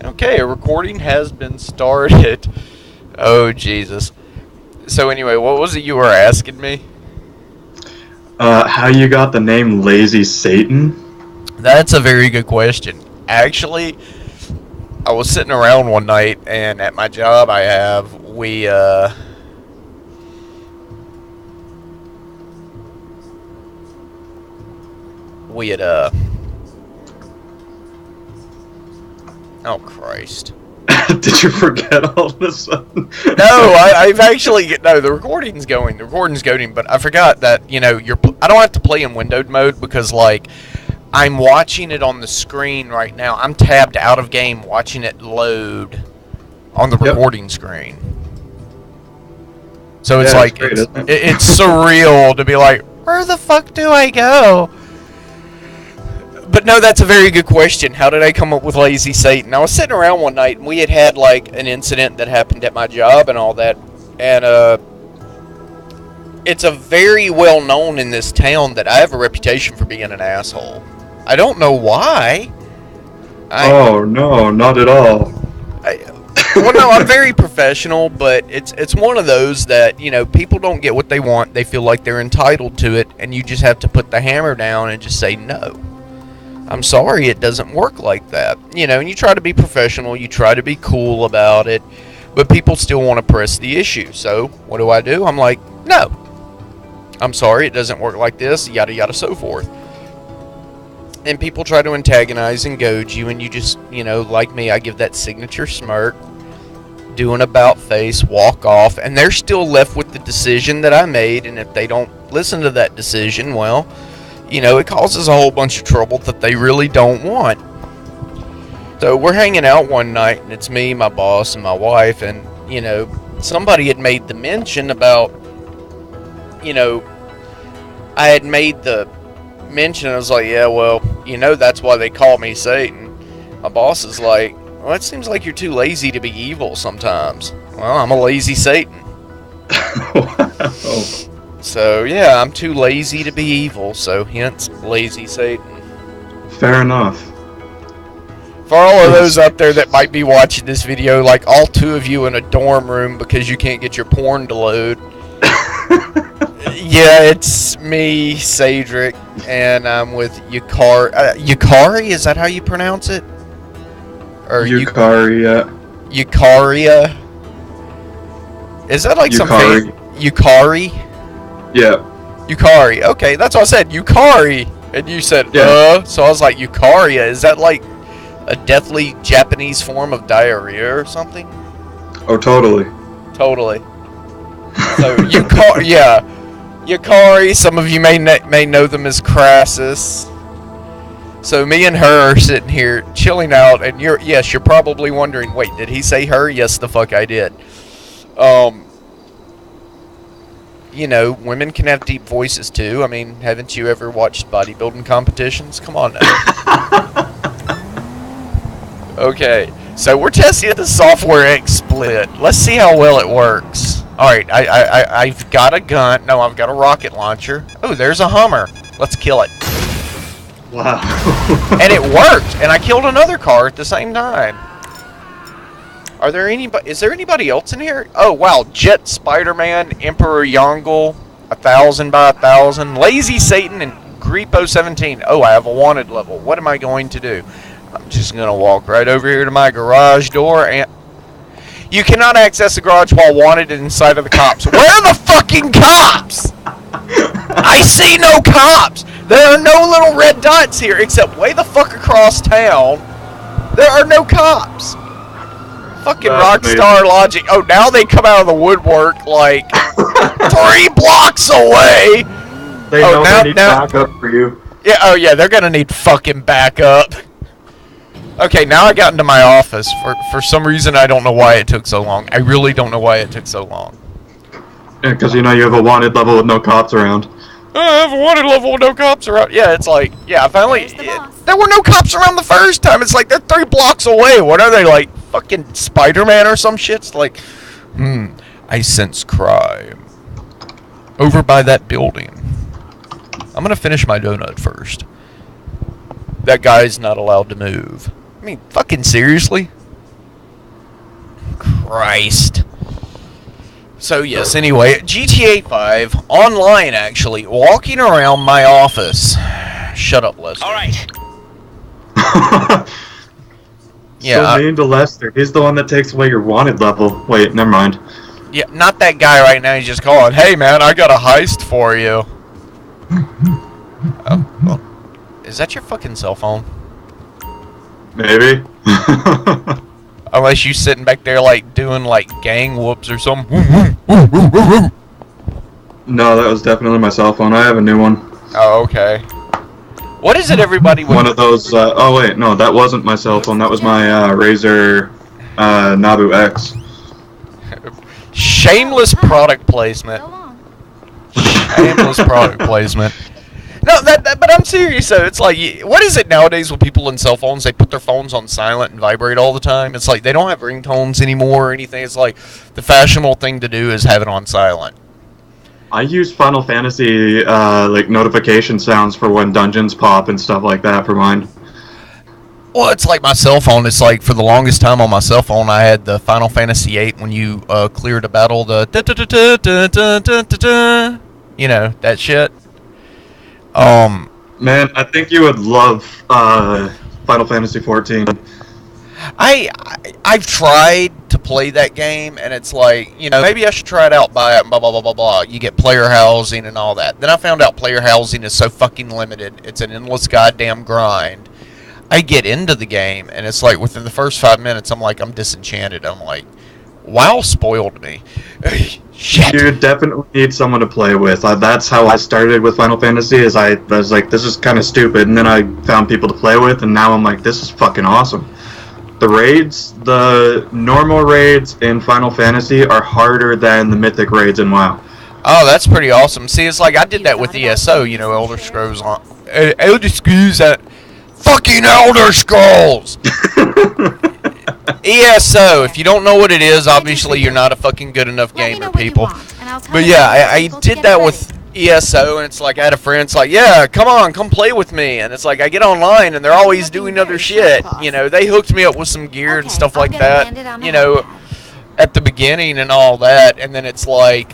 Okay, a recording has been started. Oh, Jesus. So anyway, what was it you were asking me? How you got the name Lazy Satan? That's a very good question. Actually, I was sitting around one night, and at my job I have, we had, oh, Christ. Did you forget all of a sudden? No, I've actually no. The recording's going. The recording's going. But I forgot that I don't have to play in windowed mode because I'm watching it on the screen right now. I'm tabbed out of game, watching it load on the recording screen. So it's like great, isn't it? it's surreal to be like, where the fuck do I go? But no, that's a very good question. How did I come up with Lazy Satan? I was sitting around one night, and we had like an incident that happened at my job and all that. And it's a very well known in this town that I have a reputation for being an asshole. I don't know why. Oh, no, not at all. Well, no, I'm very professional, but it's one of those that, people don't get what they want. They feel like they're entitled to it, and you just have to put the hammer down and just say no. I'm sorry, it doesn't work like that. And you try to be professional, you try to be cool about it, but people still want to press the issue. So, what do? I'm like, no. I'm sorry, it doesn't work like this, yada yada, so forth. And people try to antagonize and goad you, and you just, like me, I give that signature smirk, do an about face, walk off, and they're still left with the decision that I made, and if they don't listen to that decision, well, it causes a whole bunch of trouble that they really don't want. So we're hanging out one night, and it's me, my boss, and my wife, and, somebody had made the mention about, I had made the mention, I was like, yeah, well, that's why they call me Satan. My boss is like, well, it seems like you're too lazy to be evil sometimes. Well, I'm a lazy Satan. Wow. So, yeah, I'm too lazy to be evil, so hence Lazy Satan. Fair enough. For all of those out there that might be watching this video, like all two of you in a dorm room because you can't get your porn to load. Yeah, it's me, Sadric, and I'm with Yukari. Yukari, is that how you pronounce it? Or Yukari, Yukaria? Is that like something? Yukari? Yeah. Yukari. Okay, that's what I said. Yukari. And you said, So I was like, Yukaria. Is that like a deathly Japanese form of diarrhea or something? Oh, totally. Totally. So, Yukari. Some of you may know them as Crassus. So me and her are sitting here chilling out, and you're probably wondering, wait, did he say her? Yes, the fuck I did. Women can have deep voices too. I mean, haven't you ever watched bodybuilding competitions? Come on now. Okay, so we're testing the software XSplit. Let's see how well it works. Alright, I've got a gun. No, I've got a rocket launcher. Oh, there's a Hummer. Let's kill it. Wow. And it worked, and I killed another car at the same time. Is there anybody else in here? Oh, wow. Jet Spider-Man, Emperor Yongle, 1000 by 1000, Lazy Satan, and Greepo 17. Oh, I have a wanted level. What am I going to do? I'm just going to walk right over here to my garage door, and you cannot access the garage while wanted inside of the cops. Where are the fucking cops? I see no cops. There are no little red dots here, except way the fuck across town. There are no cops. Fucking Rockstar Logic. Oh, now they come out of the woodwork like 3 blocks away. They know they need backup for you. Yeah, oh yeah, they're gonna need fucking backup. Okay, now I got into my office. For some reason, I don't know why it took so long. I really don't know why it took so long. Yeah, because you have a wanted level with no cops around. I have a wanted level with no cops around. Yeah, it's like, yeah, finally, there were no cops around the first time. It's like, they're 3 blocks away. What are they, like, fucking Spider-Man or some shit? It's like, I sense crime. Over by that building. I'm gonna finish my donut first. That guy's not allowed to move. I mean, fucking seriously? Christ. So yes, anyway, GTA 5 online actually, walking around my office. Shut up, Lester. All right. Yeah, So mean to Lester. He's the one that takes away your wanted level. Wait, never mind. yeah, not that guy right now. He's just calling. Hey man, I got a heist for you. Oh, well, is that your fucking cell phone? Maybe. Unless you sitting back there like doing like gang whoops or something. No, that was definitely my cell phone. I have a new one. Oh, okay. What is it, everybody? One of those. Oh wait, no, that wasn't my cell phone. That was my Razer Nabu X. Shameless product placement. Shameless product placement. No, but I'm serious though. It's like, what is it nowadays with people in cell phones? They put their phones on silent and vibrate all the time. It's like they don't have ringtones anymore or anything. It's like the fashionable thing to do is have it on silent. I use Final Fantasy like notification sounds for when dungeons pop and stuff like that for mine. Well, it's like my cell phone. It's like for the longest time on my cell phone, I had the Final Fantasy VIII when you cleared a battle, the you know, that shit. Man, I think you would love Final Fantasy 14. I've tried to play that game, and it's like, you know, maybe I should try it out, buy it, and blah, blah, blah, blah, blah. You get player housing and all that. Then I found out player housing is so fucking limited. It's an endless goddamn grind. I get into the game, and it's like within the first 5 minutes, I'm like, I'm disenchanted. I'm like, WoW spoiled me. Shit. You definitely need someone to play with. That's how I started with Final Fantasy, is I was like, this is kind of stupid, and then I found people to play with, and now I'm like, this is fucking awesome. The raids, the normal raids in Final Fantasy are harder than the mythic raids in WoW. Oh, that's pretty awesome. See, it's like I did that with ESO, you know, Elder Scrolls on... Elder Scrolls... Fucking Elder Scrolls! ESO, if you don't know what it is, obviously you're not a fucking good enough gamer, people. But yeah, I did that with ESO, and it's like I had a friend, it's like, yeah, come play with me. And it's like I get online, and they're always doing other shit. You know, they hooked me up with some gear and stuff like that, you know, at the beginning and all that. And then it's like,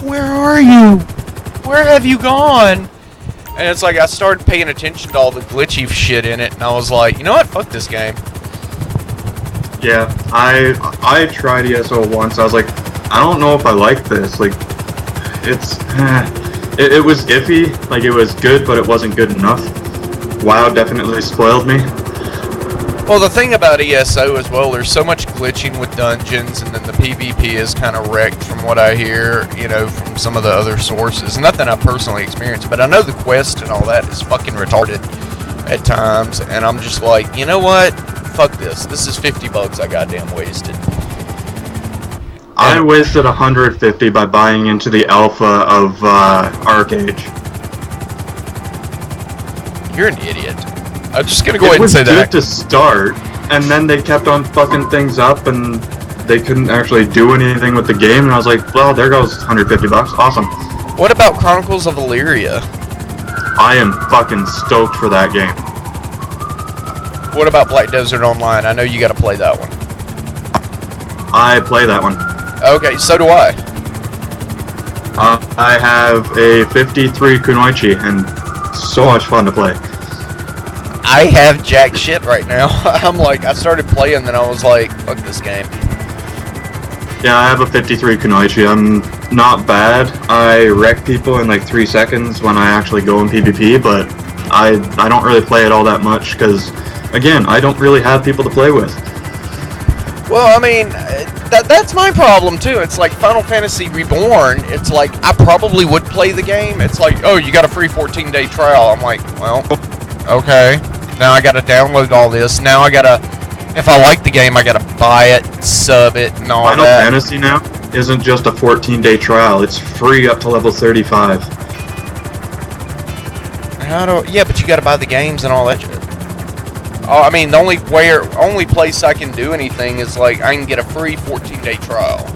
where are you? Where have you gone? And it's like I started paying attention to all the glitchy shit in it, and I was like, you know what, fuck this game. Yeah, I tried ESO once. I was like, I don't know if I like this. Like, it was iffy. Like, it was good, but it wasn't good enough. WoW definitely spoiled me. Well, the thing about ESO as well, there's so much glitching with dungeons, and then the PvP is kind of wrecked from what I hear, you know, from some of the other sources. Nothing I've personally experienced, but I know the quest and all that is fucking retarded at times, and I'm just like, you know what? Fuck this. This is $50 I goddamn wasted. I wasted 150 by buying into the alpha of Arcade. You're an idiot. I'm just gonna go ahead and say that. It was good to start, and then they kept on fucking things up, and they couldn't actually do anything with the game, and I was like, well, there goes 150 bucks. Awesome. What about Chronicles of Illyria? I am fucking stoked for that game. What about Black Desert Online? I know you gotta play that one. I play that one. Okay, so do I. I have a 53 Kunoichi, and so much fun to play. I have jack shit right now. I'm like, I started playing, then I was like, fuck this game. Yeah, I have a 53 Kunoichi. I'm not bad. I wreck people in like 3 seconds when I actually go in PvP, but I don't really play it all that much, because, again, I don't really have people to play with. Well, I mean, that's my problem, too. It's like Final Fantasy Reborn, it's like, I probably would play the game. It's like, oh, you got a free 14-day trial. I'm like, well, okay. Now I gotta download all this. Now I gotta, if I like the game, I gotta buy it, sub it, and all Final that. Fantasy now isn't just a 14-day trial. It's free up to level 35. Yeah, but you gotta buy the games and all that shit. Oh, I mean, the only place I can do anything is like I can get a free 14-day trial.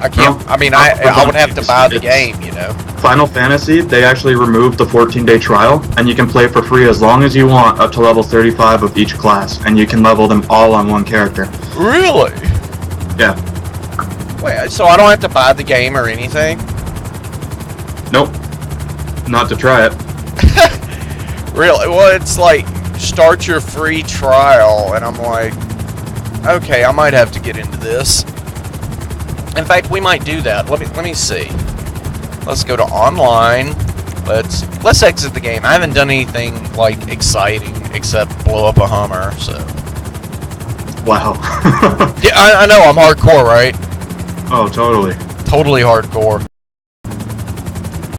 I can't. No. I mean, I would have to buy the game, you know. Final Fantasy, they actually removed the 14-day trial, and you can play for free as long as you want up to level 35 of each class, and you can level them all on one character. Really? Yeah. Wait, so I don't have to buy the game or anything? Nope. Not to try it. Really? Well, it's like, start your free trial, and I'm like, okay, I might have to get into this. In fact, we might do that. Let me see. Let's go to online. Let's exit the game. I haven't done anything like exciting except blow up a Hummer, so. Wow. Yeah, I know I'm hardcore, right? Oh, totally. Totally hardcore.